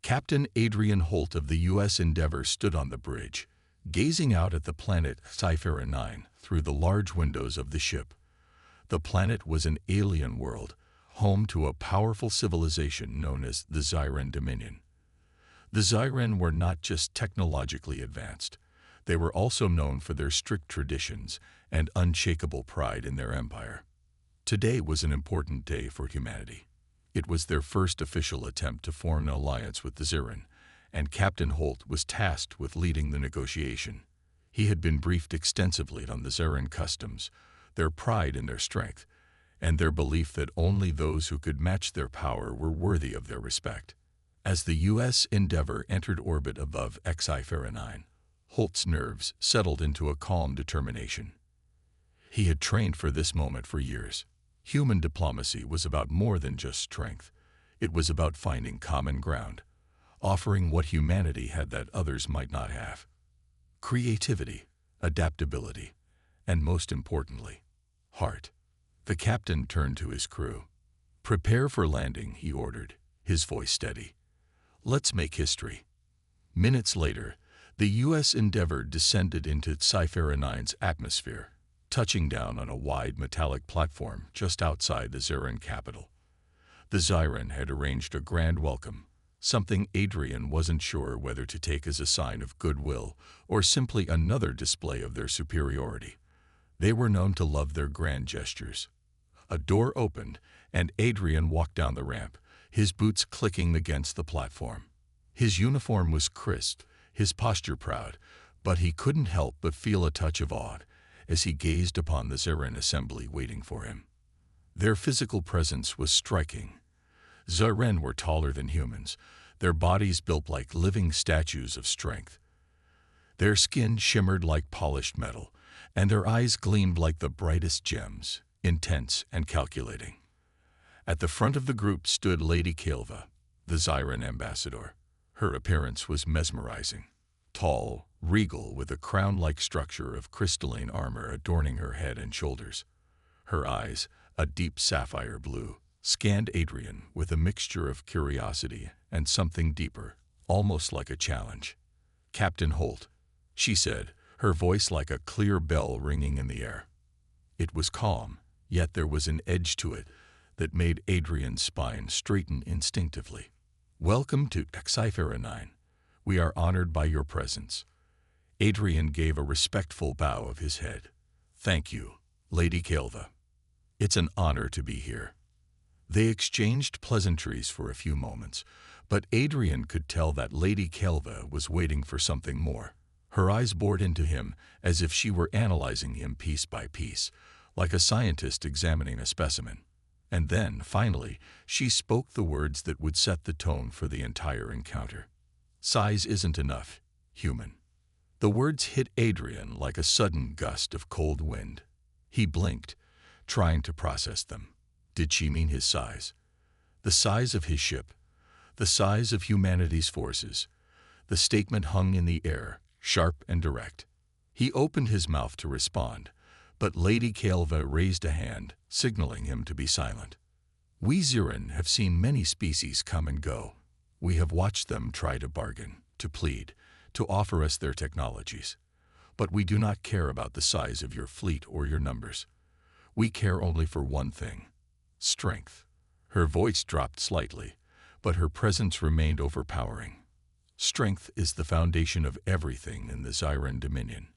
Captain Adrian Holt of the U.S. Endeavour stood on the bridge, gazing out at the planet Sci-Fi 9 through the large windows of the ship. The planet was an alien world, home to a powerful civilization known as the Zyran Dominion. The Zyran were not just technologically advanced. They were also known for their strict traditions and unshakable pride in their empire. Today was an important day for humanity. It was their first official attempt to form an alliance with the Zyran, and Captain Holt was tasked with leading the negotiation. He had been briefed extensively on the Zyran customs, their pride in their strength, and their belief that only those who could match their power were worthy of their respect. As the U.S. Endeavour entered orbit above Sci-Fi 9, Holt's nerves settled into a calm determination. He had trained for this moment for years. Human diplomacy was about more than just strength. It was about finding common ground, offering what humanity had that others might not have: creativity, adaptability, and most importantly, heart. The captain turned to his crew. "Prepare for landing," he ordered, his voice steady. "Let's make history." Minutes later, the U.S. Endeavour descended into Sci-Fi 9's atmosphere, touching down on a wide metallic platform just outside the Zyran capital. The Zyran had arranged a grand welcome, something Adrian wasn't sure whether to take as a sign of goodwill or simply another display of their superiority. They were known to love their grand gestures. A door opened, and Adrian walked down the ramp, his boots clicking against the platform. His uniform was crisp, his posture proud, but he couldn't help but feel a touch of awe as he gazed upon the Zyran assembly waiting for him. Their physical presence was striking. Zyran were taller than humans, their bodies built like living statues of strength. Their skin shimmered like polished metal, and their eyes gleamed like the brightest gems, intense and calculating. At the front of the group stood Lady Kaelva, the Zyran ambassador. Her appearance was mesmerizing. Tall, regal, with a crown-like structure of crystalline armor adorning her head and shoulders. Her eyes, a deep sapphire blue, scanned Adrian with a mixture of curiosity and something deeper, almost like a challenge. "Captain Holt," she said, her voice like a clear bell ringing in the air. It was calm, yet there was an edge to it that made Adrian's spine straighten instinctively. "Welcome to Sci-Fi 9. We are honored by your presence." Adrian gave a respectful bow of his head. "Thank you, Lady Kaelva. It's an honor to be here." They exchanged pleasantries for a few moments, but Adrian could tell that Lady Kaelva was waiting for something more. Her eyes bored into him as if she were analyzing him piece by piece, like a scientist examining a specimen. And then, finally, she spoke the words that would set the tone for the entire encounter. "Size isn't enough, human." The words hit Adrian like a sudden gust of cold wind. He blinked, trying to process them. Did she mean his size? The size of his ship? The size of humanity's forces? The statement hung in the air, sharp and direct. He opened his mouth to respond, but Lady Kaelva raised a hand, signaling him to be silent. "We Zyran have seen many species come and go. We have watched them try to bargain, to plead, to offer us their technologies. But we do not care about the size of your fleet or your numbers. We care only for one thing: strength." Her voice dropped slightly, but her presence remained overpowering. "Strength is the foundation of everything in the Zyran Dominion.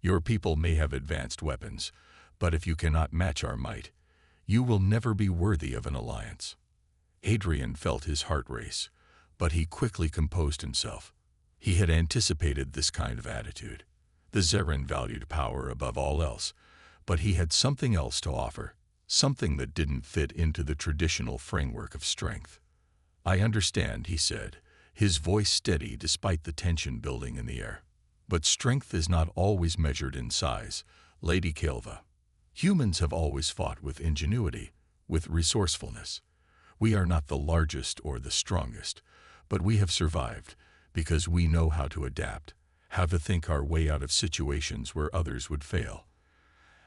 Your people may have advanced weapons, but if you cannot match our might, you will never be worthy of an alliance." Adrian felt his heart race, but he quickly composed himself. He had anticipated this kind of attitude. The Zyran valued power above all else, but he had something else to offer, something that didn't fit into the traditional framework of strength. "I understand," he said, his voice steady despite the tension building in the air. "But strength is not always measured in size, Lady Kaelva. Humans have always fought with ingenuity, with resourcefulness. We are not the largest or the strongest, but we have survived because we know how to adapt, how to think our way out of situations where others would fail.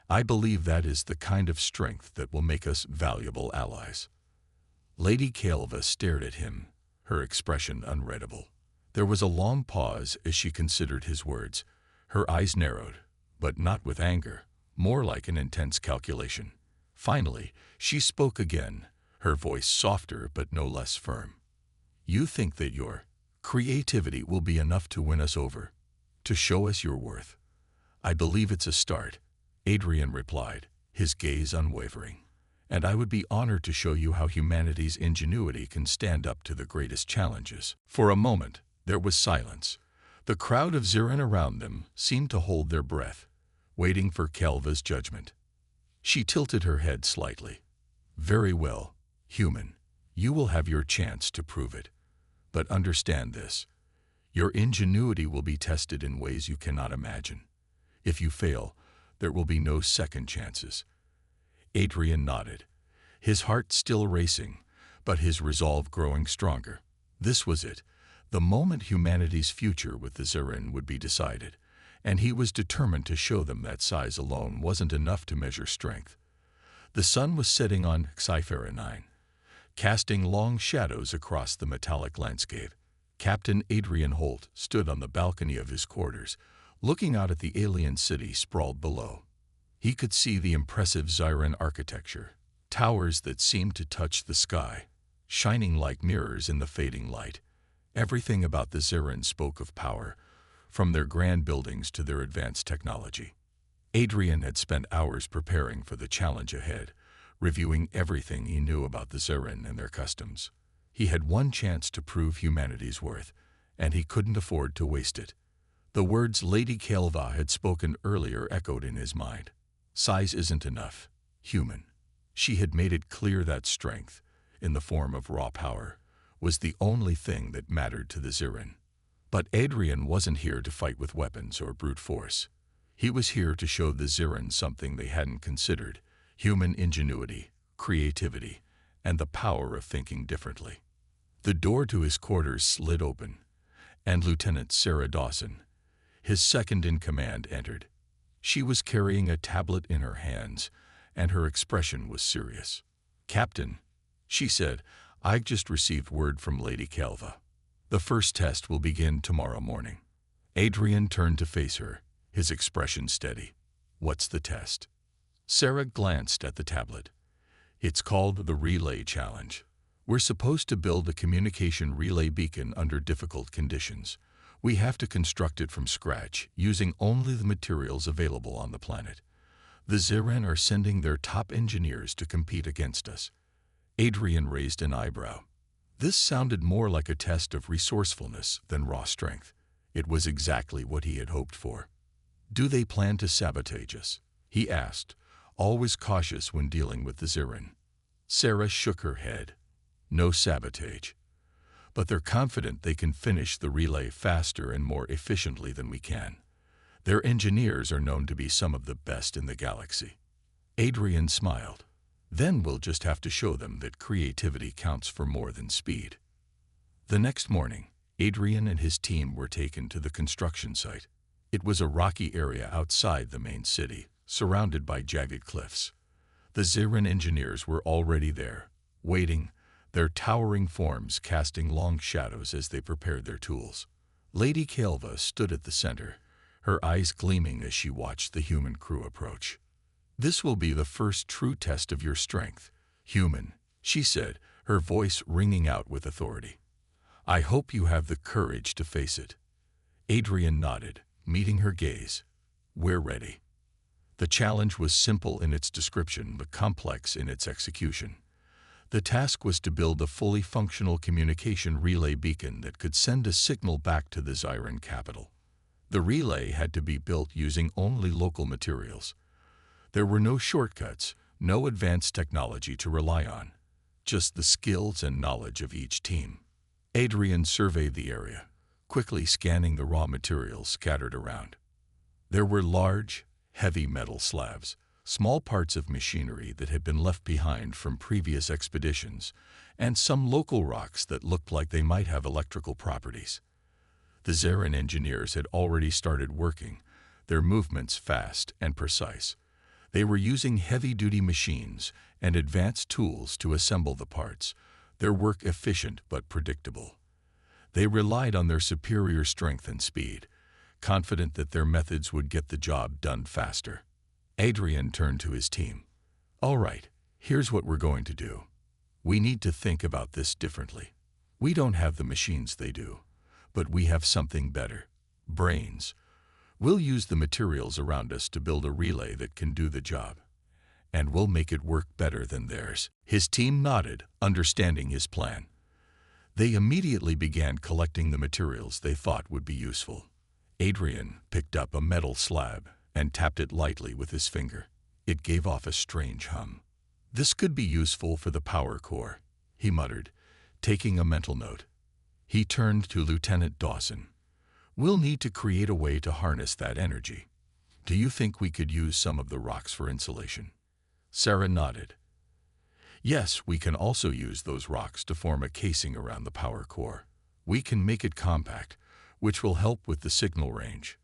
I believe that is the kind of strength that will make us valuable allies." Lady Kaelva stared at him, her expression unreadable. There was a long pause as she considered his words. Her eyes narrowed, but not with anger, more like an intense calculation. Finally, she spoke again, her voice softer but no less firm. "You think that your creativity will be enough to win us over, to show us your worth?" "I believe it's a start," Adrian replied, his gaze unwavering. "And I would be honored to show you how humanity's ingenuity can stand up to the greatest challenges." For a moment, there was silence. The crowd of Zirin around them seemed to hold their breath, waiting for Kelva's judgment. She tilted her head slightly. "Very well, human. You will have your chance to prove it. But understand this. Your ingenuity will be tested in ways you cannot imagine. If you fail, there will be no second chances." Adrian nodded, his heart still racing, but his resolve growing stronger. This was it, the moment humanity's future with the Zirin would be decided, and he was determined to show them that size alone wasn't enough to measure strength. The sun was setting on Sci-Fi 9, casting long shadows across the metallic landscape. Captain Adrian Holt stood on the balcony of his quarters, looking out at the alien city sprawled below. He could see the impressive Zirin architecture, towers that seemed to touch the sky, shining like mirrors in the fading light. Everything about the Zirin spoke of power, from their grand buildings to their advanced technology. Adrian had spent hours preparing for the challenge ahead, reviewing everything he knew about the Zirin and their customs. He had one chance to prove humanity's worth, and he couldn't afford to waste it. The words Lady Kelva had spoken earlier echoed in his mind. Size isn't enough. Human. She had made it clear that strength, in the form of raw power, was the only thing that mattered to the Zirin. But Adrian wasn't here to fight with weapons or brute force. He was here to show the Zirin something they hadn't considered: human ingenuity, creativity, and the power of thinking differently. The door to his quarters slid open, and Lieutenant Sarah Dawson, his second-in-command, entered. She was carrying a tablet in her hands, and her expression was serious. "Captain," she said, "I just received word from Lady Kelva. The first test will begin tomorrow morning." Adrian turned to face her, his expression steady. "What's the test?" Sarah glanced at the tablet. "It's called the Relay Challenge. We're supposed to build a communication relay beacon under difficult conditions. We have to construct it from scratch, using only the materials available on the planet. The Zirin are sending their top engineers to compete against us." Adrian raised an eyebrow. This sounded more like a test of resourcefulness than raw strength. It was exactly what he had hoped for. "Do they plan to sabotage us?" he asked, always cautious when dealing with the Zirin. Sarah shook her head. "No sabotage. But they're confident they can finish the relay faster and more efficiently than we can. Their engineers are known to be some of the best in the galaxy." Adrian smiled. "Then we'll just have to show them that creativity counts for more than speed." The next morning, Adrian and his team were taken to the construction site. It was a rocky area outside the main city, surrounded by jagged cliffs. The Zirin engineers were already there, waiting, their towering forms casting long shadows as they prepared their tools. Lady Kelva stood at the center, her eyes gleaming as she watched the human crew approach. "This will be the first true test of your strength, human," she said, her voice ringing out with authority. "I hope you have the courage to face it." Adrian nodded, meeting her gaze. "We're ready." The challenge was simple in its description but complex in its execution. The task was to build a fully functional communication relay beacon that could send a signal back to the Zirin capital. The relay had to be built using only local materials. There were no shortcuts, no advanced technology to rely on, just the skills and knowledge of each team. Adrian surveyed the area, quickly scanning the raw materials scattered around. There were large, heavy metal slabs, small parts of machinery that had been left behind from previous expeditions, and some local rocks that looked like they might have electrical properties. The Zirin engineers had already started working, their movements fast and precise. They were using heavy-duty machines and advanced tools to assemble the parts, their work efficient but predictable. They relied on their superior strength and speed, confident that their methods would get the job done faster. Adrian turned to his team. "All right, here's what we're going to do. We need to think about this differently. We don't have the machines they do, but we have something better: brains. We'll use the materials around us to build a relay that can do the job, and we'll make it work better than theirs." His team nodded, understanding his plan. They immediately began collecting the materials they thought would be useful. Adrian picked up a metal slab and tapped it lightly with his finger. It gave off a strange hum. "This could be useful for the power core," he muttered, taking a mental note. He turned to Lieutenant Dawson. "We'll need to create a way to harness that energy. Do you think we could use some of the rocks for insulation?" Sarah nodded. "Yes, we can also use those rocks to form a casing around the power core. We can make it compact, which will help with the signal range."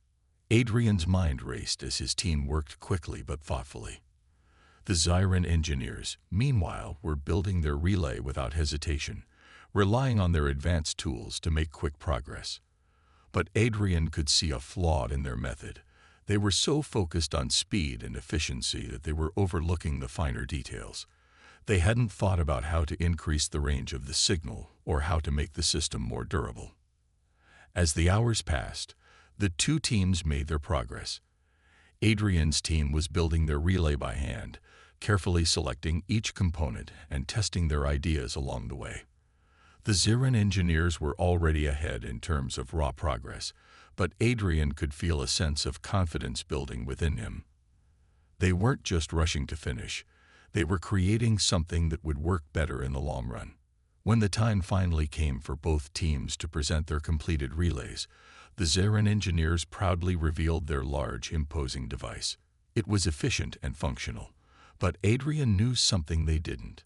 Adrian's mind raced as his team worked quickly but thoughtfully. The Xiran engineers, meanwhile, were building their relay without hesitation, relying on their advanced tools to make quick progress. But Adrian could see a flaw in their method. They were so focused on speed and efficiency that they were overlooking the finer details. They hadn't thought about how to increase the range of the signal or how to make the system more durable. As the hours passed, the two teams made their progress. Adrian's team was building their relay by hand, carefully selecting each component and testing their ideas along the way. The Xiran engineers were already ahead in terms of raw progress, but Adrian could feel a sense of confidence building within him. They weren't just rushing to finish. They were creating something that would work better in the long run. When the time finally came for both teams to present their completed relays, the Xiran engineers proudly revealed their large, imposing device. It was efficient and functional, but Adrian knew something they didn't.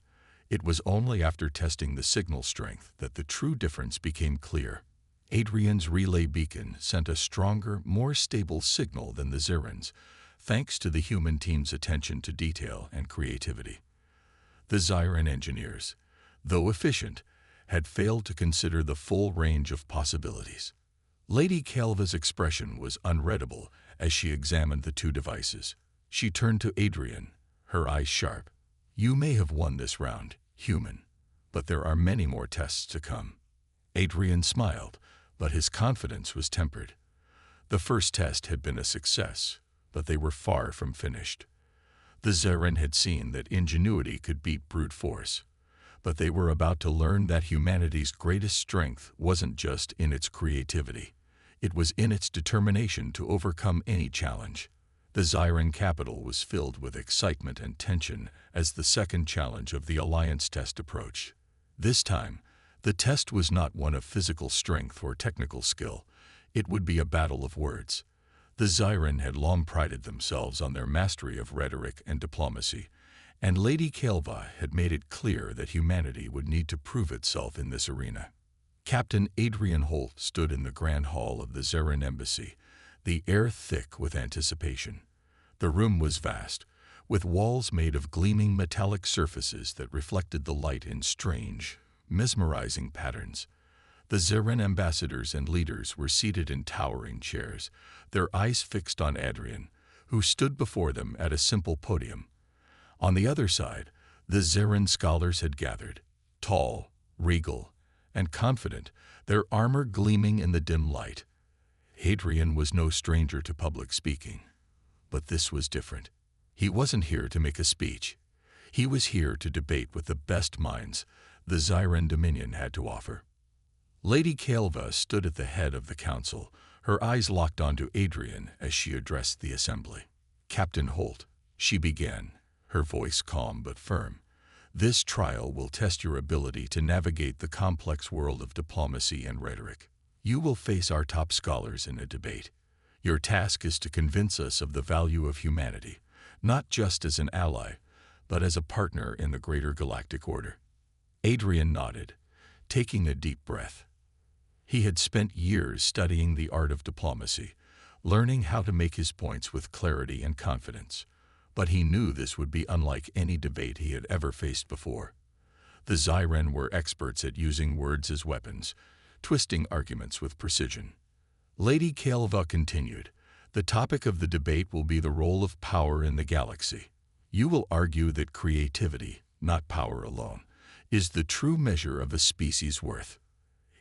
It was only after testing the signal strength that the true difference became clear. Adrian's relay beacon sent a stronger, more stable signal than the Xiran's, thanks to the human team's attention to detail and creativity. The Xiran engineers, though efficient, had failed to consider the full range of possibilities. Lady Calva's expression was unreadable as she examined the two devices. She turned to Adrian, her eyes sharp. "You may have won this round, human, but there are many more tests to come." Adrian smiled, but his confidence was tempered. The first test had been a success, but they were far from finished. The Xiran had seen that ingenuity could beat brute force, but they were about to learn that humanity's greatest strength wasn't just in its creativity. It was in its determination to overcome any challenge. The Xiran capital was filled with excitement and tension as the second challenge of the Alliance test approached. This time, the test was not one of physical strength or technical skill. It would be a battle of words. The Xiran had long prided themselves on their mastery of rhetoric and diplomacy, and Lady Calva had made it clear that humanity would need to prove itself in this arena. Captain Adrian Holt stood in the grand hall of the Xiran embassy, the air thick with anticipation. The room was vast, with walls made of gleaming metallic surfaces that reflected the light in strange, mesmerizing patterns. The Xiran ambassadors and leaders were seated in towering chairs, their eyes fixed on Adrian, who stood before them at a simple podium. On the other side, the Xiran scholars had gathered, tall, regal, and confident, their armor gleaming in the dim light. Adrian was no stranger to public speaking, but this was different. He wasn't here to make a speech. He was here to debate with the best minds the Xiran Dominion had to offer. Lady Calva stood at the head of the council, her eyes locked onto Adrian as she addressed the assembly. "Captain Holt," she began, her voice calm but firm, "this trial will test your ability to navigate the complex world of diplomacy and rhetoric. You will face our top scholars in a debate. Your task is to convince us of the value of humanity, not just as an ally, but as a partner in the greater galactic order." Adrian nodded, taking a deep breath. He had spent years studying the art of diplomacy, learning how to make his points with clarity and confidence. But he knew this would be unlike any debate he had ever faced before. The Xiran were experts at using words as weapons, twisting arguments with precision. Lady Calva continued, "The topic of the debate will be the role of power in the galaxy. You will argue that creativity, not power alone, is the true measure of a species' worth."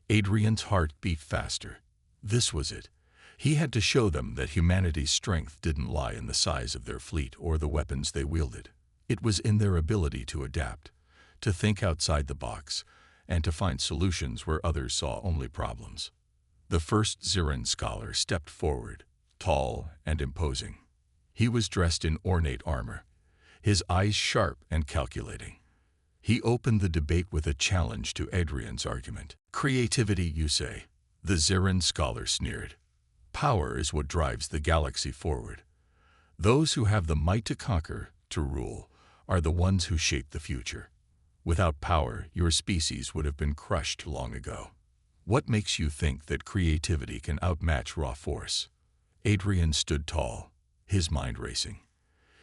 Adrian's heart beat faster. This was it. He had to show them that humanity's strength didn't lie in the size of their fleet or the weapons they wielded. It was in their ability to adapt, to think outside the box, and to find solutions where others saw only problems. The first Xiran scholar stepped forward, tall and imposing. He was dressed in ornate armor, his eyes sharp and calculating. He opened the debate with a challenge to Adrian's argument. "Creativity, you say?" The Xiran scholar sneered. "Power is what drives the galaxy forward. Those who have the might to conquer, to rule, are the ones who shape the future. Without power, your species would have been crushed long ago. What makes you think that creativity can outmatch raw force?" Adrian stood tall, his mind racing.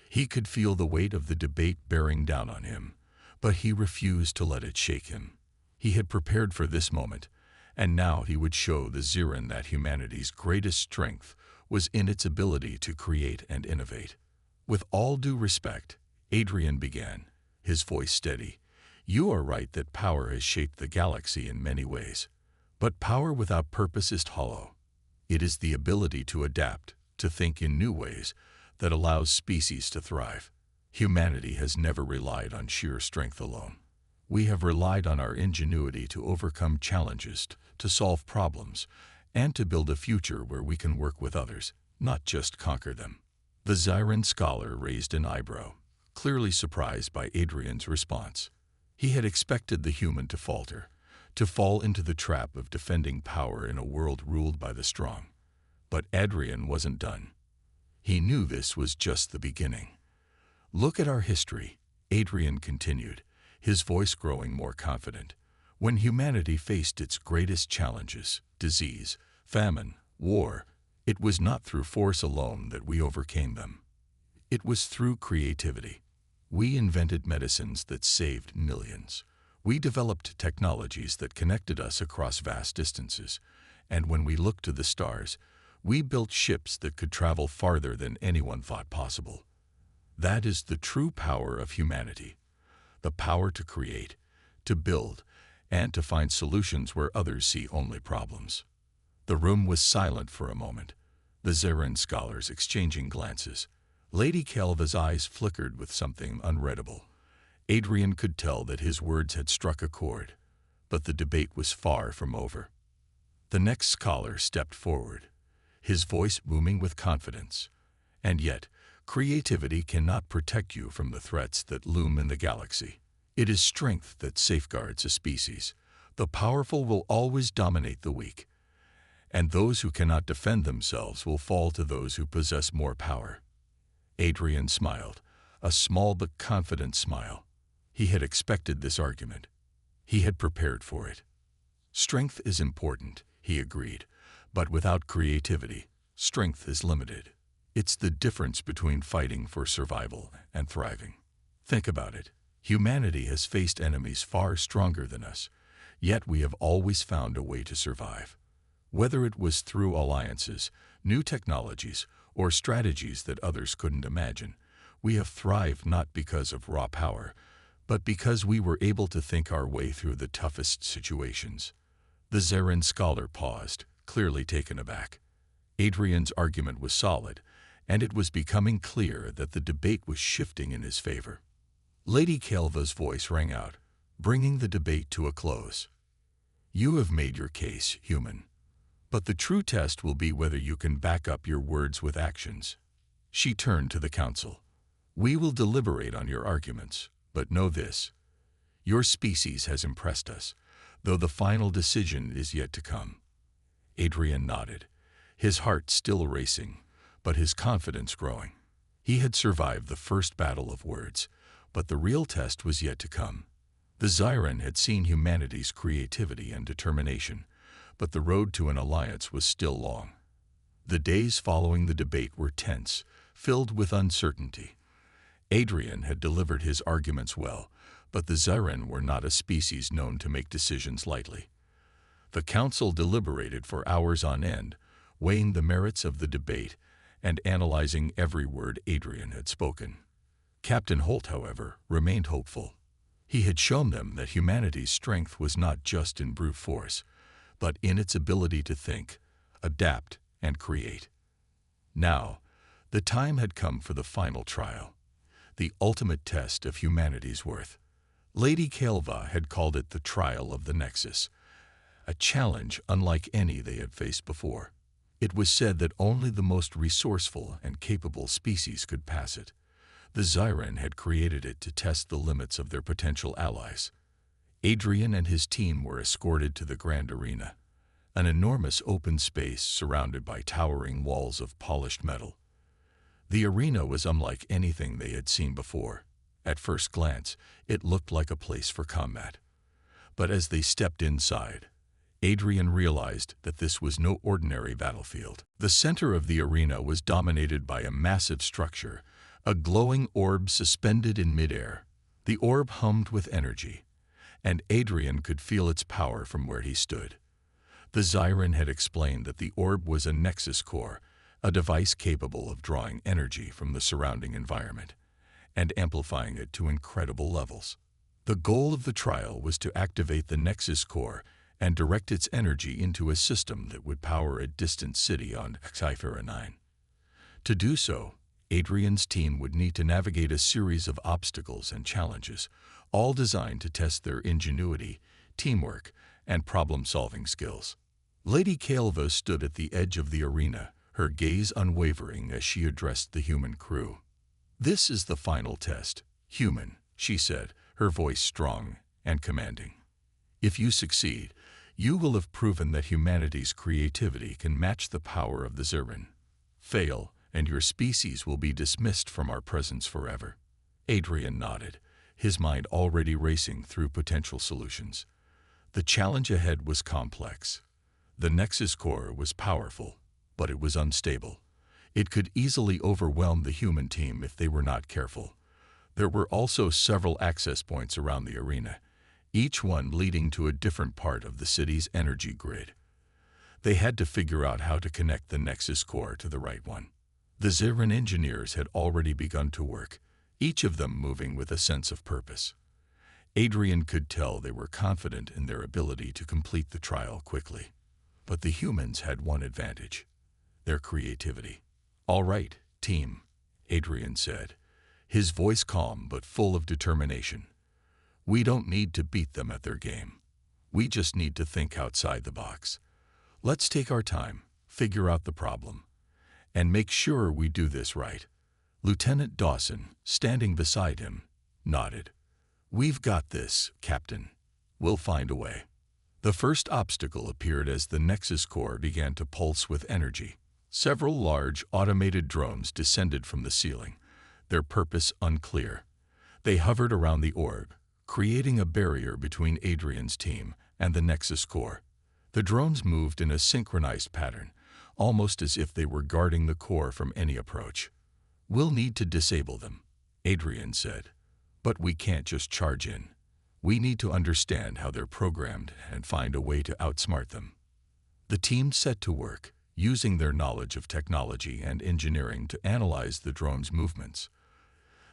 He could feel the weight of the debate bearing down on him, but he refused to let it shake him. He had prepared for this moment, and now he would show the Xiran that humanity's greatest strength was in its ability to create and innovate. With all due respect, Adrian began, his voice steady. "You are right that power has shaped the galaxy in many ways. But power without purpose is hollow. It is the ability to adapt, to think in new ways, that allows species to thrive. Humanity has never relied on sheer strength alone. We have relied on our ingenuity to overcome challenges, to solve problems, and to build a future where we can work with others, not just conquer them." The Xiran scholar raised an eyebrow, clearly surprised by Adrian's response. He had expected the human to falter, to fall into the trap of defending power in a world ruled by the strong. But Adrian wasn't done. He knew this was just the beginning. "Look at our history," Adrian continued, his voice growing more confident. "When humanity faced its greatest challenges, disease, famine, war, it was not through force alone that we overcame them. It was through creativity. We invented medicines that saved millions. We developed technologies that connected us across vast distances. And when we looked to the stars, we built ships that could travel farther than anyone thought possible. That is the true power of humanity. The power to create, to build, and to find solutions where others see only problems." The room was silent for a moment, the Xiran scholars exchanging glances. Lady Calva's eyes flickered with something unreadable. Adrian could tell that his words had struck a chord, but the debate was far from over. The next scholar stepped forward, his voice booming with confidence. "And yet, creativity cannot protect you from the threats that loom in the galaxy. It is strength that safeguards a species. The powerful will always dominate the weak, and those who cannot defend themselves will fall to those who possess more power." Adrian smiled, a small but confident smile. He had expected this argument. He had prepared for it. "Strength is important," he agreed, "but without creativity, strength is limited. It's the difference between fighting for survival and thriving. Think about it. Humanity has faced enemies far stronger than us, yet we have always found a way to survive. Whether it was through alliances, new technologies, or strategies that others couldn't imagine, we have thrived not because of raw power, but because we were able to think our way through the toughest situations." The Xiran scholar paused, clearly taken aback. Adrian's argument was solid, and it was becoming clear that the debate was shifting in his favor. Lady Calva's voice rang out, bringing the debate to a close. "You have made your case, human. But the true test will be whether you can back up your words with actions." She turned to the council. "We will deliberate on your arguments, but know this. Your species has impressed us, though the final decision is yet to come." Adrian nodded, his heart still racing, but his confidence growing. He had survived the first battle of words, but the real test was yet to come. The Xiran had seen humanity's creativity and determination, but the road to an alliance was still long. The days following the debate were tense, filled with uncertainty. Adrian had delivered his arguments well, but the Xiran were not a species known to make decisions lightly. The council deliberated for hours on end, weighing the merits of the debate and analyzing every word Adrian had spoken. Captain Holt, however, remained hopeful. He had shown them that humanity's strength was not just in brute force, but in its ability to think, adapt, and create. Now, the time had come for the final trial, the ultimate test of humanity's worth. Lady Calva had called it the trial of the Nexus, a challenge unlike any they had faced before. It was said that only the most resourceful and capable species could pass it. The Xiren had created it to test the limits of their potential allies. Adrian and his team were escorted to the grand arena, an enormous open space surrounded by towering walls of polished metal. The arena was unlike anything they had seen before. At first glance, it looked like a place for combat. But as they stepped inside, Adrian realized that this was no ordinary battlefield. The center of the arena was dominated by a massive structure, a glowing orb suspended in midair. The orb hummed with energy, and Adrian could feel its power from where he stood. The Xiren had explained that the orb was a Nexus core, a device capable of drawing energy from the surrounding environment and amplifying it to incredible levels. The goal of the trial was to activate the Nexus core and direct its energy into a system that would power a distant city on Sci-Fi 9. To do so, Adrian's team would need to navigate a series of obstacles and challenges, all designed to test their ingenuity, teamwork, and problem-solving skills. Lady Calva stood at the edge of the arena, her gaze unwavering as she addressed the human crew. "This is the final test, human," she said, her voice strong and commanding. "If you succeed, you will have proven that humanity's creativity can match the power of the Xiren. Fail, and your species will be dismissed from our presence forever." Adrian nodded, his mind already racing through potential solutions. The challenge ahead was complex. The Nexus core was powerful, but it was unstable. It could easily overwhelm the human team if they were not careful. There were also several access points around the arena, each one leading to a different part of the city's energy grid. They had to figure out how to connect the Nexus core to the right one. The Xiren engineers had already begun to work, each of them moving with a sense of purpose. Adrian could tell they were confident in their ability to complete the trial quickly. But the humans had one advantage: their creativity. "All right, team," Adrian said, his voice calm but full of determination. "We don't need to beat them at their game. We just need to think outside the box. Let's take our time, figure out the problem, and make sure we do this right." Lieutenant Dawson, standing beside him, nodded. "We've got this, Captain. We'll find a way." The first obstacle appeared as the Nexus core began to pulse with energy. Several large, automated drones descended from the ceiling, their purpose unclear. They hovered around the orb, creating a barrier between Adrian's team and the Nexus core. The drones moved in a synchronized pattern, almost as if they were guarding the core from any approach. "We'll need to disable them," Adrian said. "But we can't just charge in. We need to understand how they're programmed and find a way to outsmart them." The team set to work, using their knowledge of technology and engineering to analyze the drones' movements.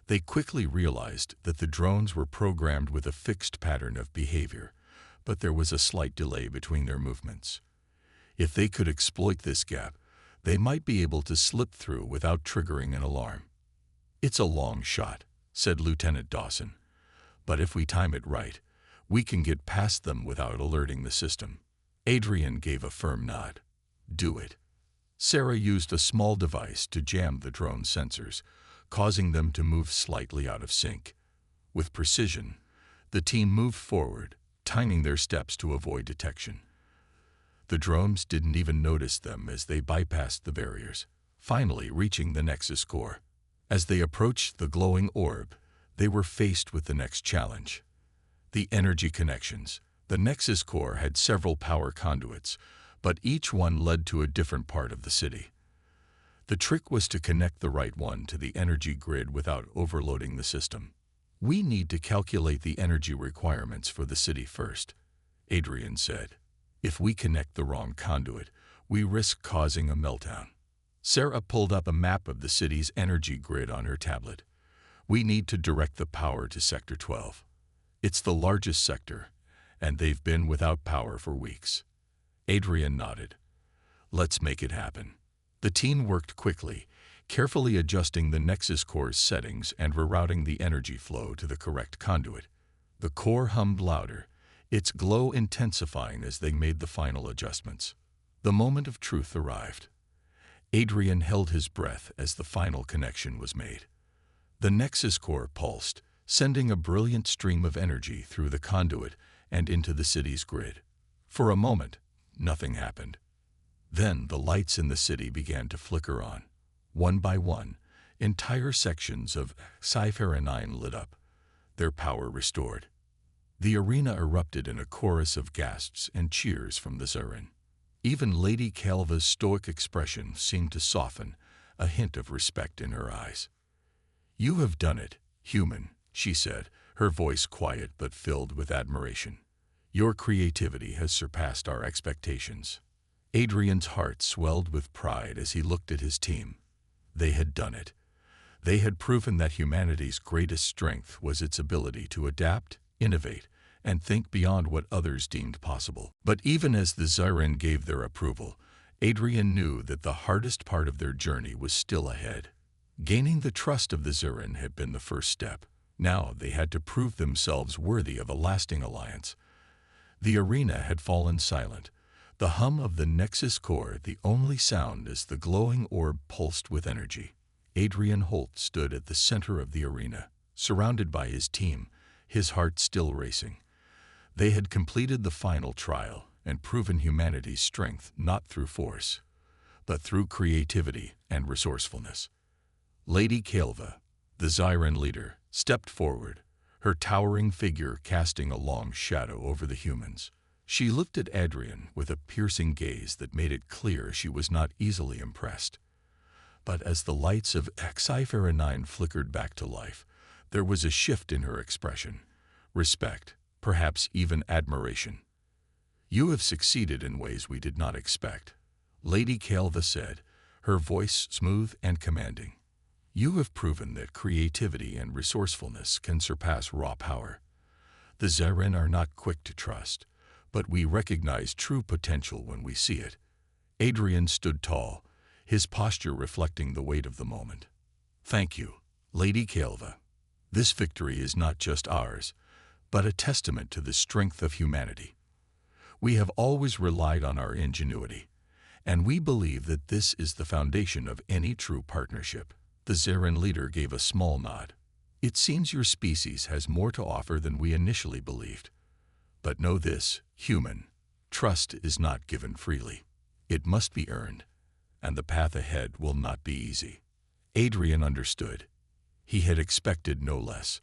They quickly realized that the drones were programmed with a fixed pattern of behavior, but there was a slight delay between their movements. If they could exploit this gap, they might be able to slip through without triggering an alarm. "It's a long shot," said Lieutenant Dawson. "But if we time it right, we can get past them without alerting the system." Adrian gave a firm nod. "Do it." Sarah used a small device to jam the drone sensors, causing them to move slightly out of sync. With precision, the team moved forward, timing their steps to avoid detection. The drones didn't even notice them as they bypassed the barriers, finally reaching the Nexus core. As they approached the glowing orb, they were faced with the next challenge: the energy connections. The Nexus core had several power conduits, but each one led to a different part of the city. The trick was to connect the right one to the energy grid without overloading the system. "We need to calculate the energy requirements for the city first," Adrian said. If we connect the wrong conduit, we risk causing a meltdown. Sarah pulled up a map of the city's energy grid on her tablet. We need to direct the power to Sector 12. It's the largest sector, and they've been without power for weeks. Adrian nodded. Let's make it happen. The team worked quickly, carefully adjusting the Nexus core's settings and rerouting the energy flow to the correct conduit. The core hummed louder, its glow intensifying as they made the final adjustments. The moment of truth arrived. Adrian held his breath as the final connection was made. The Nexus core pulsed, sending a brilliant stream of energy through the conduit and into the city's grid. For a moment, nothing happened. Then the lights in the city began to flicker on. One by one, entire sections of Sci-Fi 9 lit up, their power restored. The arena erupted in a chorus of gasps and cheers from the Zarin. Even Lady Calva's stoic expression seemed to soften, a hint of respect in her eyes. "You have done it, human," she said, her voice quiet but filled with admiration. "Your creativity has surpassed our expectations." Adrian's heart swelled with pride as he looked at his team. They had done it. They had proven that humanity's greatest strength was its ability to adapt, innovate, and think beyond what others deemed possible. But even as the Zarin gave their approval, Adrian knew that the hardest part of their journey was still ahead. Gaining the trust of the Zarin had been the first step. Now they had to prove themselves worthy of a lasting alliance. The arena had fallen silent, the hum of the Nexus core the only sound as the glowing orb pulsed with energy. Adrian Holt stood at the center of the arena, surrounded by his team, his heart still racing. They had completed the final trial and proven humanity's strength not through force, but through creativity and resourcefulness. Lady Calva, the Zarin leader, stepped forward, her towering figure casting a long shadow over the humans. She looked at Adrian with a piercing gaze that made it clear she was not easily impressed. But as the lights of Sci-Fi 9 flickered back to life, there was a shift in her expression. Respect, perhaps even admiration. "You have succeeded in ways we did not expect," Lady Calva said, her voice smooth and commanding. "You have proven that creativity and resourcefulness can surpass raw power. The Zarin are not quick to trust, but we recognize true potential when we see it." Adrian stood tall, his posture reflecting the weight of the moment. "Thank you, Lady Calva. This victory is not just ours, but a testament to the strength of humanity. We have always relied on our ingenuity, and we believe that this is the foundation of any true partnership." The Zarin leader gave a small nod. "It seems your species has more to offer than we initially believed. But know this, human, trust is not given freely. It must be earned, and the path ahead will not be easy." Adrian understood. He had expected no less.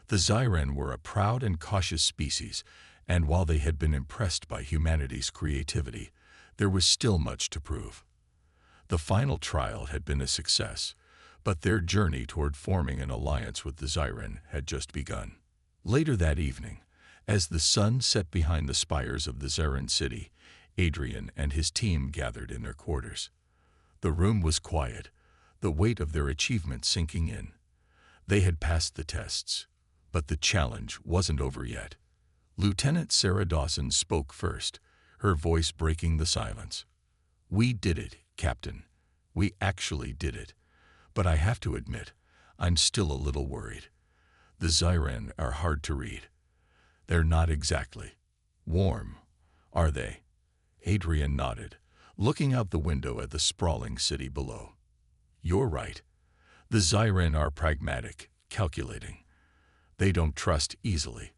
The Zarin were a proud and cautious species, and while they had been impressed by humanity's creativity, there was still much to prove. The final trial had been a success, but their journey toward forming an alliance with the Zarin had just begun. Later that evening, as the sun set behind the spires of the Zarin city, Adrian and his team gathered in their quarters. The room was quiet, the weight of their achievement sinking in. They had passed the tests, but the challenge wasn't over yet. Lieutenant Sarah Dawson spoke first, her voice breaking the silence. "We did it, Captain. We actually did it. But I have to admit, I'm still a little worried. The Zarin are hard to read. They're not exactly warm, are they?" Adrian nodded, looking out the window at the sprawling city below. "You're right. The Zarin are pragmatic, calculating. They don't trust easily,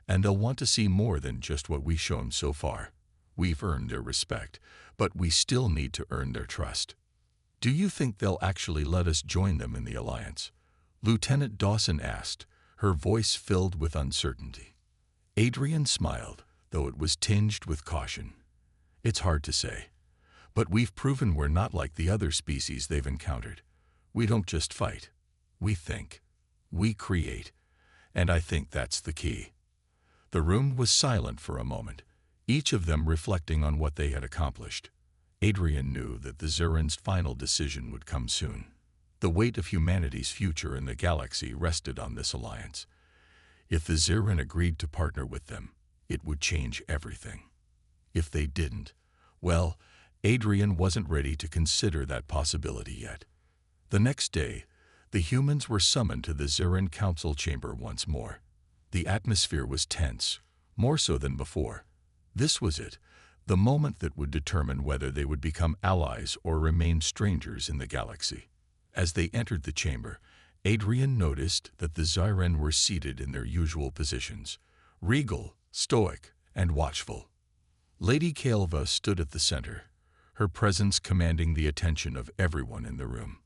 and they'll want to see more than just what we've shown so far. We've earned their respect, but we still need to earn their trust." "Do you think they'll actually let us join them in the alliance?" Lieutenant Dawson asked, her voice filled with uncertainty. Adrian smiled, though it was tinged with caution. "It's hard to say, but we've proven we're not like the other species they've encountered. We don't just fight. We think. We create. And I think that's the key." The room was silent for a moment. each of them reflecting on what they had accomplished. Adrian knew that the Zerans' final decision would come soon. The weight of humanity's future in the galaxy rested on this alliance. If the Zeran agreed to partner with them, it would change everything. If they didn't, well, Adrian wasn't ready to consider that possibility yet. The next day, the humans were summoned to the Zeran council chamber once more. The atmosphere was tense, more so than before. This was it, the moment that would determine whether they would become allies or remain strangers in the galaxy. As they entered the chamber, Adrian noticed that the Zeran were seated in their usual positions, regal, stoic, and watchful. Lady Kaelva stood at the center, her presence commanding the attention of everyone in the room.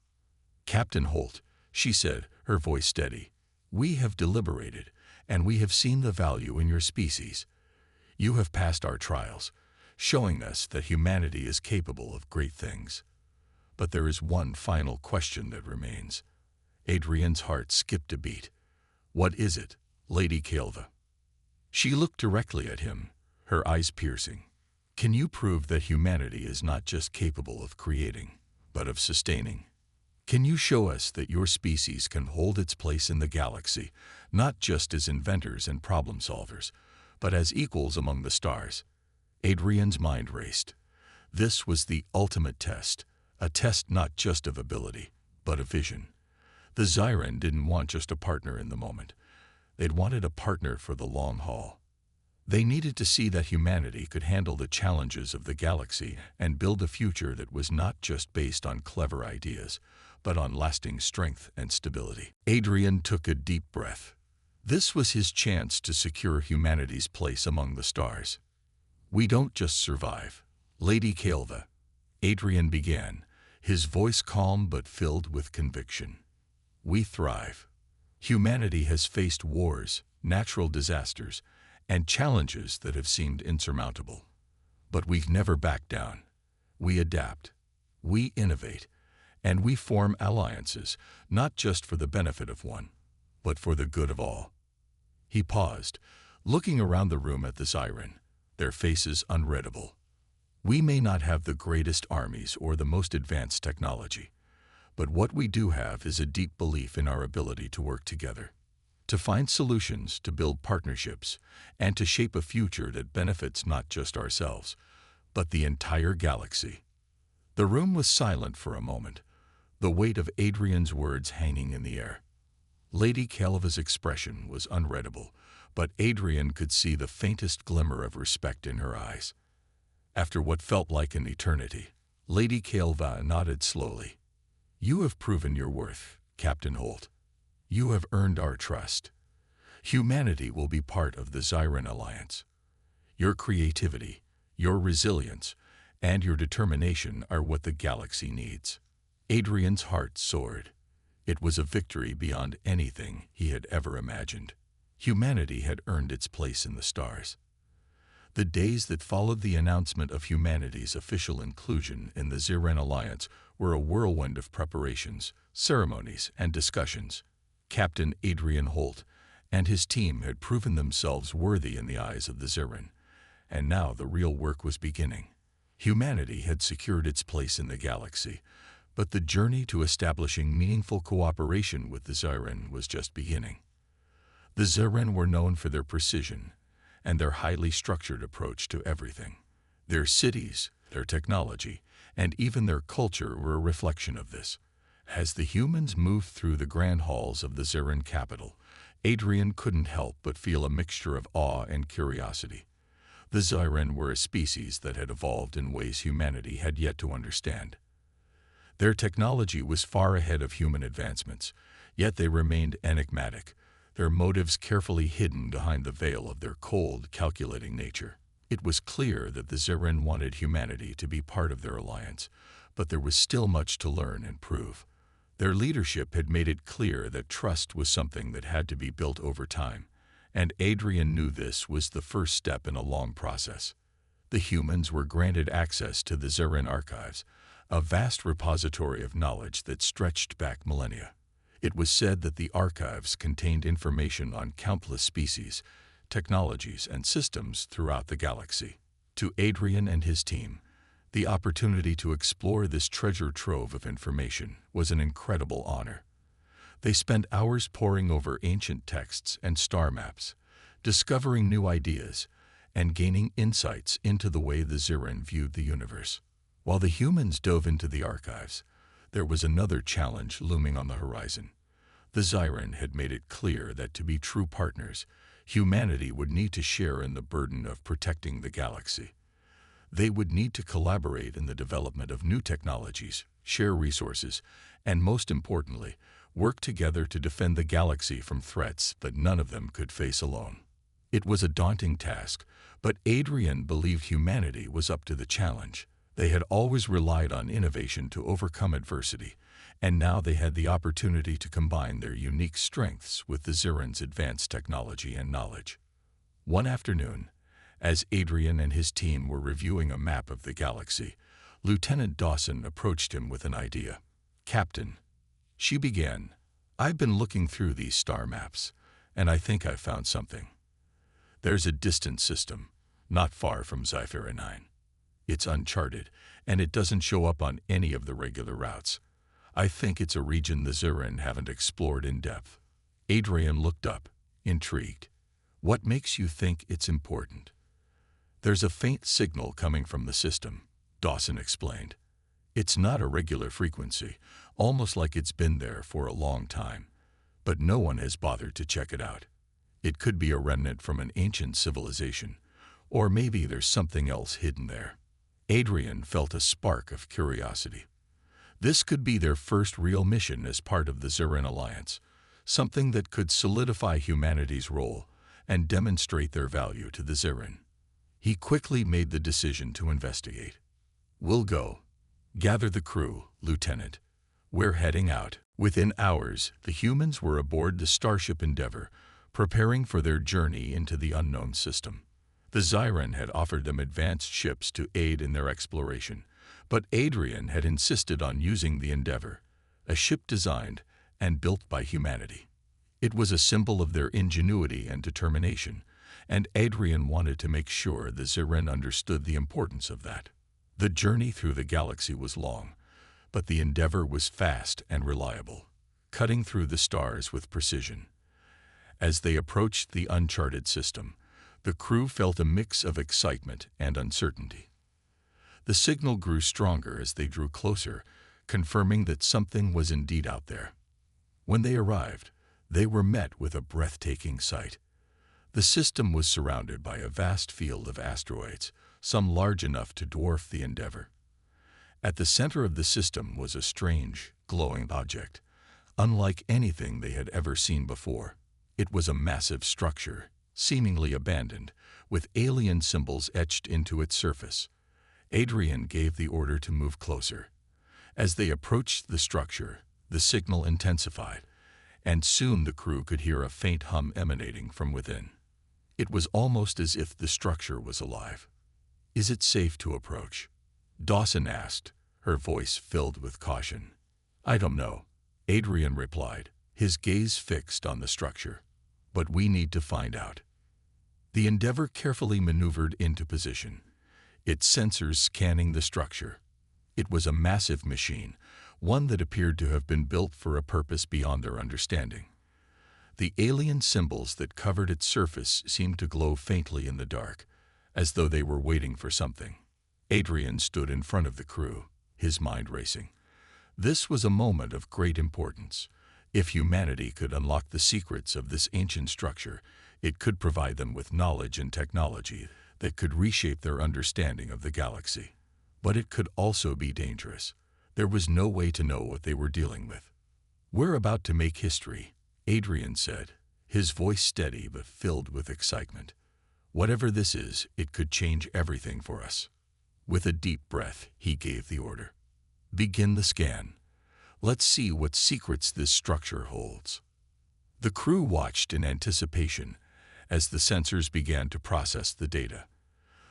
"Captain Holt," she said, her voice steady, "we have deliberated, and we have seen the value in your species. You have passed our trials, showing us that humanity is capable of great things. But there is one final question that remains." Adrian's heart skipped a beat. "What is it, Lady Kaelva?" She looked directly at him, her eyes piercing. "Can you prove that humanity is not just capable of creating, but of sustaining? Can you show us that your species can hold its place in the galaxy, not just as inventors and problem solvers, but as equals among the stars?" Adrian's mind raced. This was the ultimate test, a test not just of ability, but of vision. The Zeran didn't want just a partner in the moment. They'd wanted a partner for the long haul. They needed to see that humanity could handle the challenges of the galaxy and build a future that was not just based on clever ideas, but on lasting strength and stability. Adrian took a deep breath. This was his chance to secure humanity's place among the stars. "We don't just survive, Lady Kaelva," Adrian began, his voice calm but filled with conviction. "We thrive. Humanity has faced wars, natural disasters, and challenges that have seemed insurmountable. But we've never backed down. We adapt, we innovate, and we form alliances, not just for the benefit of one, but for the good of all." He paused, looking around the room at the Zeran, their faces unreadable. "We may not have the greatest armies or the most advanced technology, but what we do have is a deep belief in our ability to work together, to find solutions, to build partnerships, and to shape a future that benefits not just ourselves, but the entire galaxy." The room was silent for a moment, the weight of Adrian's words hanging in the air. Lady Kaelva's expression was unreadable, but Adrian could see the faintest glimmer of respect in her eyes. After what felt like an eternity, Lady Kaelva nodded slowly. "You have proven your worth, Captain Holt. You have earned our trust. Humanity will be part of the Zeran Alliance. Your creativity, your resilience, and your determination are what the galaxy needs." Adrian's heart soared. It was a victory beyond anything he had ever imagined. Humanity had earned its place in the stars. The days that followed the announcement of humanity's official inclusion in the Zeran Alliance were a whirlwind of preparations, ceremonies, and discussions. Captain Adrian Holt and his team had proven themselves worthy in the eyes of the Zeran, and now the real work was beginning. Humanity had secured its place in the galaxy, but the journey to establishing meaningful cooperation with the Zeran was just beginning. The Zeran were known for their precision and their highly structured approach to everything. Their cities, their technology, and even their culture were a reflection of this. As the humans moved through the grand halls of the Zeran capital, Adrian couldn't help but feel a mixture of awe and curiosity. The Zeran were a species that had evolved in ways humanity had yet to understand. Their technology was far ahead of human advancements, yet they remained enigmatic, their motives carefully hidden behind the veil of their cold, calculating nature. It was clear that the Zeran wanted humanity to be part of their alliance, but there was still much to learn and prove. Their leadership had made it clear that trust was something that had to be built over time, and Adrian knew this was the first step in a long process. The humans were granted access to the Zeran archives, a vast repository of knowledge that stretched back millennia. It was said that the archives contained information on countless species, technologies, and systems throughout the galaxy. To Adrian and his team, the opportunity to explore this treasure trove of information was an incredible honor. They spent hours poring over ancient texts and star maps, discovering new ideas and gaining insights into the way the Xiran viewed the universe. While the humans dove into the archives, there was another challenge looming on the horizon. The Xiran had made it clear that to be true partners, humanity would need to share in the burden of protecting the galaxy. They would need to collaborate in the development of new technologies, share resources, and most importantly, work together to defend the galaxy from threats that none of them could face alone. It was a daunting task, but Adrian believed humanity was up to the challenge. They had always relied on innovation to overcome adversity, and now they had the opportunity to combine their unique strengths with the Xiran's advanced technology and knowledge. One afternoon, as Adrian and his team were reviewing a map of the galaxy, Lieutenant Dawson approached him with an idea. "Captain," she began, "I've been looking through these star maps, and I think I've found something. There's a distant system, not far from Sci-Fi 9. It's uncharted, and it doesn't show up on any of the regular routes. I think it's a region the Xiran haven't explored in depth." Adrian looked up, intrigued. "What makes you think it's important?" "There's a faint signal coming from the system," Dawson explained. "It's not a regular frequency, almost like it's been there for a long time, but no one has bothered to check it out. It could be a remnant from an ancient civilization, or maybe there's something else hidden there." Adrian felt a spark of curiosity. This could be their first real mission as part of the Xiran Alliance, something that could solidify humanity's role and demonstrate their value to the Xiran. He quickly made the decision to investigate. "We'll go. Gather the crew, Lieutenant. We're heading out." Within hours, the humans were aboard the Starship Endeavour, preparing for their journey into the unknown system. The Xiran had offered them advanced ships to aid in their exploration, but Adrian had insisted on using the Endeavour, a ship designed and built by humanity. It was a symbol of their ingenuity and determination, and Adrian wanted to make sure the Xiran understood the importance of that. The journey through the galaxy was long, but the Endeavour was fast and reliable, cutting through the stars with precision. As they approached the uncharted system, the crew felt a mix of excitement and uncertainty. The signal grew stronger as they drew closer, confirming that something was indeed out there. When they arrived, they were met with a breathtaking sight. The system was surrounded by a vast field of asteroids, some large enough to dwarf the Endeavour. At the center of the system was a strange, glowing object, unlike anything they had ever seen before. It was a massive structure, seemingly abandoned, with alien symbols etched into its surface. Adrian gave the order to move closer. As they approached the structure, the signal intensified, and soon the crew could hear a faint hum emanating from within. It was almost as if the structure was alive. "Is it safe to approach?" Dawson asked, her voice filled with caution. "I don't know," Adrian replied, his gaze fixed on the structure. "But we need to find out." The Endeavour carefully maneuvered into position, its sensors scanning the structure. It was a massive machine, one that appeared to have been built for a purpose beyond their understanding. The alien symbols that covered its surface seemed to glow faintly in the dark, as though they were waiting for something. Adrian stood in front of the crew, his mind racing. This was a moment of great importance. If humanity could unlock the secrets of this ancient structure, it could provide them with knowledge and technology that could reshape their understanding of the galaxy. But it could also be dangerous. There was no way to know what they were dealing with. "We're about to make history," Adrian said, his voice steady but filled with excitement. "Whatever this is, it could change everything for us." With a deep breath, he gave the order. "Begin the scan. Let's see what secrets this structure holds." The crew watched in anticipation as the sensors began to process the data.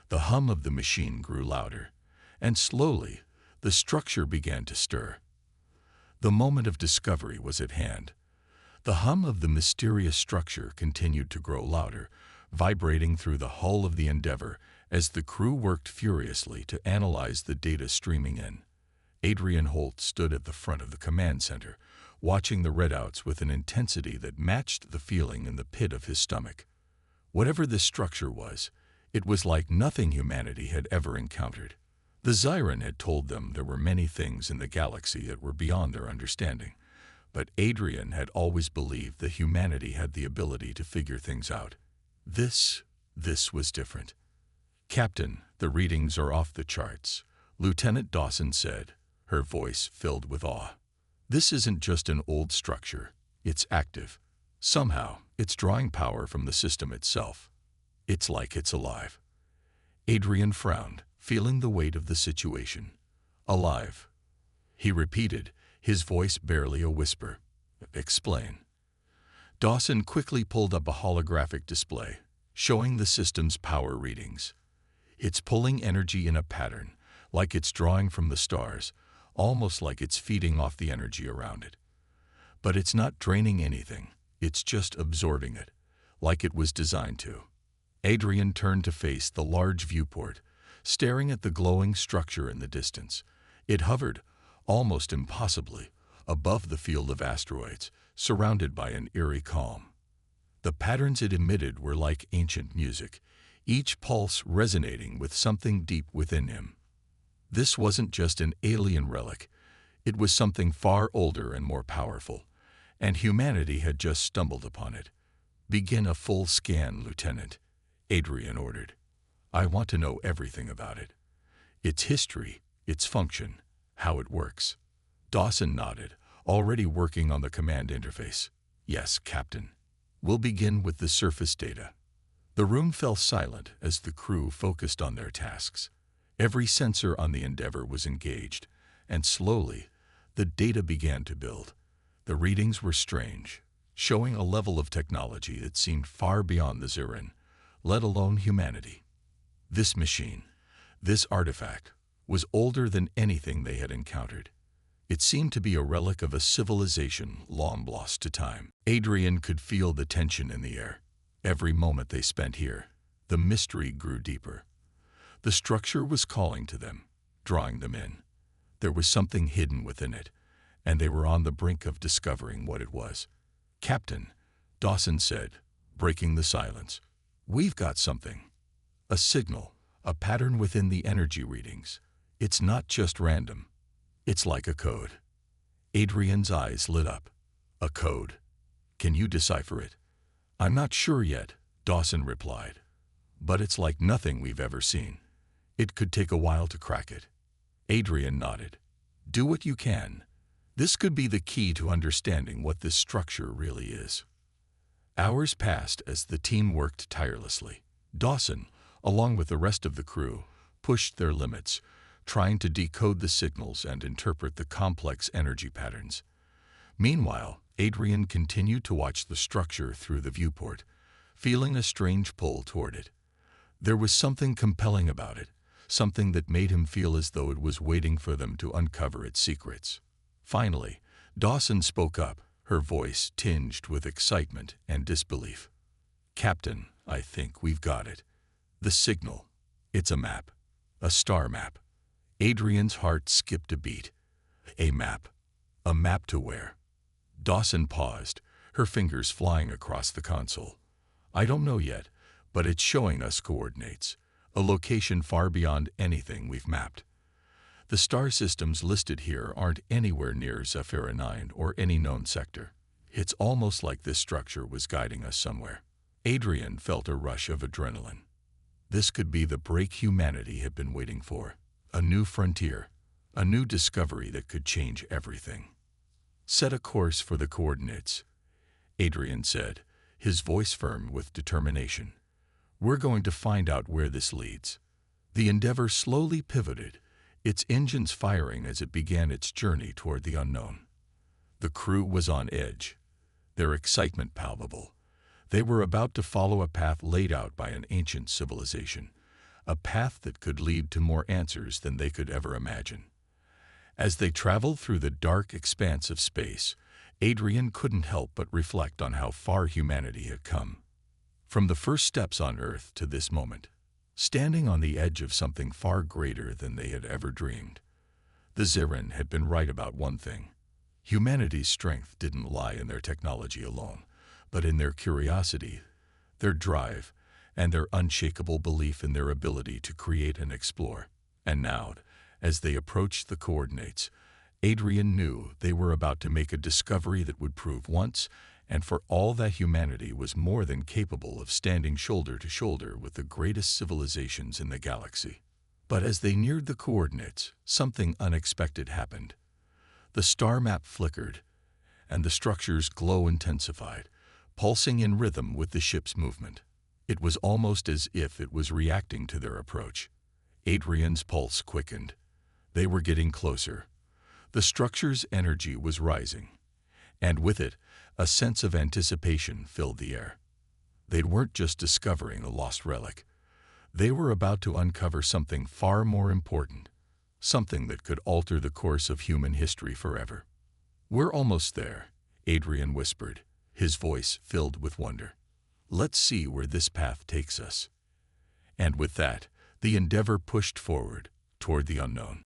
The hum of the machine grew louder, and slowly the structure began to stir. The moment of discovery was at hand. The hum of the mysterious structure continued to grow louder, vibrating through the hull of the Endeavour As the crew worked furiously to analyze the data streaming in, Adrian Holt stood at the front of the command center, watching the readouts with an intensity that matched the feeling in the pit of his stomach. Whatever this structure was, it was like nothing humanity had ever encountered. The Zyran had told them there were many things in the galaxy that were beyond their understanding, but Adrian had always believed that humanity had the ability to figure things out. This was different. "Captain, the readings are off the charts," Lieutenant Dawson said, her voice filled with awe. "This isn't just an old structure. It's active. Somehow, it's drawing power from the system itself. It's like it's alive." Adrian frowned, feeling the weight of the situation. "Alive," he repeated, his voice barely a whisper. "Explain." Dawson quickly pulled up a holographic display, showing the system's power readings. "It's pulling energy in a pattern, like it's drawing from the stars, almost like it's feeding off the energy around it. But it's not draining anything, it's just absorbing it, like it was designed to." Adrian turned to face the large viewport, staring at the glowing structure in the distance. It hovered, almost impossibly, above the field of asteroids, surrounded by an eerie calm. The patterns it emitted were like ancient music, each pulse resonating with something deep within him. This wasn't just an alien relic, it was something far older and more powerful, and humanity had just stumbled upon it. "Begin a full scan, Lieutenant," Adrian ordered. "I want to know everything about it. Its history, its function, how it works." Dawson nodded, already working on the command interface. "Yes, Captain. We'll begin with the surface data." The room fell silent as the crew focused on their tasks. Every sensor on the Endeavor was engaged, and slowly, the data began to build. The readings were strange, showing a level of technology that seemed far beyond the Zyran, let alone humanity. This machine, this artifact, was older than anything they had encountered. It seemed to be a relic of a civilization long lost to time. Adrian could feel the tension in the air. Every moment they spent here, the mystery grew deeper. The structure was calling to them, drawing them in. There was something hidden within it, and they were on the brink of discovering what it was. "Captain," Dawson said, breaking the silence, "we've got something. A signal, a pattern within the energy readings. It's not just random. It's like a code." Adrian's eyes lit up. "A code? Can you decipher it?" "I'm not sure yet," Dawson replied. "But it's like nothing we've ever seen. It could take a while to crack it." Adrian nodded. "Do what you can. This could be the key to understanding what this structure really is." Hours passed as the team worked tirelessly. Dawson, along with the rest of the crew, pushed their limits, trying to decode the signals and interpret the complex energy patterns. Meanwhile, Adrian continued to watch the structure through the viewport, feeling a strange pull toward it. There was something compelling about it, something that made him feel as though it was waiting for them to uncover its secrets. Finally, Dawson spoke up, her voice tinged with excitement and disbelief. "Captain, I think we've got it. The signal. It's a map. A star map." Adrian's heart skipped a beat. "A map. A map to where?" Dawson paused, her fingers flying across the console. "I don't know yet, but it's showing us coordinates, a location far beyond anything we've mapped. The star systems listed here aren't anywhere near Zephyr 9 or any known sector. It's almost like this structure was guiding us somewhere." Adrian felt a rush of adrenaline. This could be the break humanity had been waiting for, a new frontier, a new discovery that could change everything. "Set a course for the coordinates," Adrian said, his voice firm with determination. "We're going to find out where this leads." The Endeavor slowly pivoted, its engines firing as it began its journey toward the unknown. The crew was on edge, their excitement palpable. They were about to follow a path laid out by an ancient civilization, a path that could lead to more answers than they could ever imagine. As they traveled through the dark expanse of space, Adrian couldn't help but reflect on how far humanity had come. From the first steps on Earth to this moment, standing on the edge of something far greater than they had ever dreamed. The Zirin had been right about one thing. Humanity's strength didn't lie in their technology alone, but in their curiosity, their drive, and their unshakable belief in their ability to create and explore. And now, as they approached the coordinates, Adrian knew they were about to make a discovery that would prove once and for all that humanity was more than capable of standing shoulder to shoulder with the greatest civilizations in the galaxy. But as they neared the coordinates, something unexpected happened. The star map flickered, and the structure's glow intensified, pulsing in rhythm with the ship's movement. It was almost as if it was reacting to their approach. Adrian's pulse quickened. They were getting closer. The structure's energy was rising, and with it, a sense of anticipation filled the air. They weren't just discovering a lost relic. They were about to uncover something far more important, something that could alter the course of human history forever. "We're almost there," Adrian whispered, his voice filled with wonder. "Let's see where this path takes us." And with that, the Endeavor pushed forward toward the unknown.